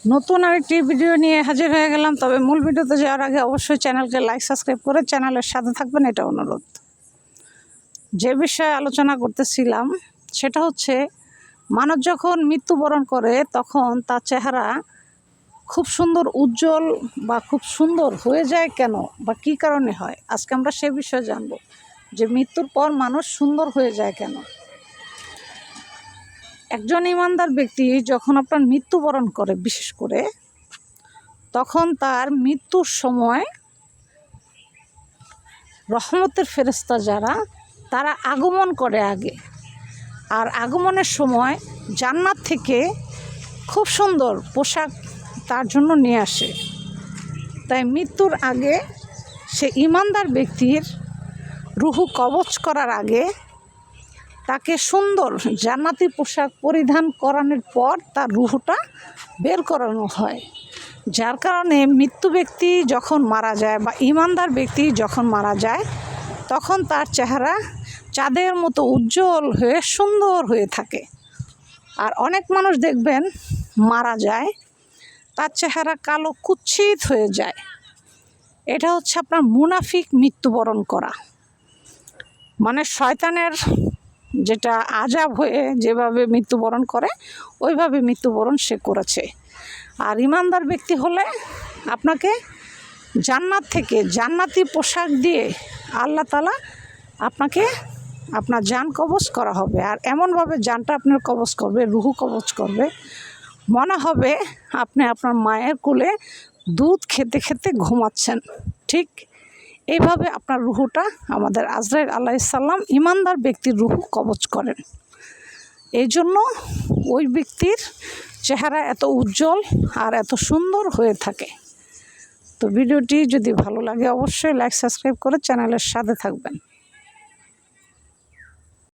নতুন আরেকটি ভিডিও নিয়ে হাজির হয়ে গেলাম। তবে মূল ভিডিওতে যাওয়ার আগে অবশ্যই চ্যানেলকে লাইক সাবস্ক্রাইব করে চ্যানেলের সাথে থাকবেন, এটা অনুরোধ। যে বিষয়ে আলোচনা করতেছিলাম সেটা হচ্ছে, মানুষ যখন মৃত্যুবরণ করে তখন তার চেহারা খুব সুন্দর উজ্জ্বল বা খুব সুন্দর হয়ে যায় কেন, বা কী কারণে হয়। আজকে আমরা সে বিষয়ে জানব যে মৃত্যুর পর মানুষ সুন্দর হয়ে যায় কেন। একজন ইমানদার ব্যক্তি যখন আপনার মৃত্যুবরণ করে, বিশেষ করে তখন তার মৃত্যুর সময় রহমতের ফেরেশতা যারা, তারা আগমন করে আগে। আর আগমনের সময় জান্নাত থেকে খুব সুন্দর পোশাক তার জন্য নিয়ে আসে। তাই মৃত্যুর আগে সে ইমানদার ব্যক্তির রুহু কবজ করার আগে তাকে সুন্দর জান্নাতি পোশাক পরিধান করানোর পর তার রুহুটা বের করানো হয়। যার কারণে মৃত্যু ব্যক্তি যখন মারা যায় বা ইমানদার ব্যক্তি যখন মারা যায় তখন তার চেহারা চাঁদের মতো উজ্জ্বল হয়ে সুন্দর হয়ে থাকে। আর অনেক মানুষ দেখবেন মারা যায়, তার চেহারা কালো কুৎসিত হয়ে যায়। এটা হচ্ছে আপনার মুনাফিক মৃত্যুবরণ করা, মানে শয়তানের যেটা আযাব হয়ে যেভাবে মৃত্যুবরণ করে ওইভাবে মৃত্যুবরণ সে করেছে। আর ইমানদার ব্যক্তি হলে আপনাকে জান্নাত থেকে জান্নাতি পোশাক দিয়ে আল্লাহ তাআলা আপনাকে আপনার জান কবজ করা হবে। আর এমনভাবে জানটা আপনার কবজ করবে, রুহু কবজ করবে, মনে হবে আপনি আপনার মায়ের কোলে দুধ খেতে খেতে ঘুমাচ্ছেন। ঠিক এইভাবে আপনার রুহুটা আমাদের আজরাইল আলাইহিস সালাম ইমানদার ব্যক্তির রুহু কবজ করেন। এই জন্য ওই ব্যক্তির চেহারা এত উজ্জ্বল আর এত সুন্দর হয়ে থাকে। তো ভিডিওটি যদি ভালো লাগে অবশ্যই লাইক সাবস্ক্রাইব করে চ্যানেলের সাথে থাকবেন।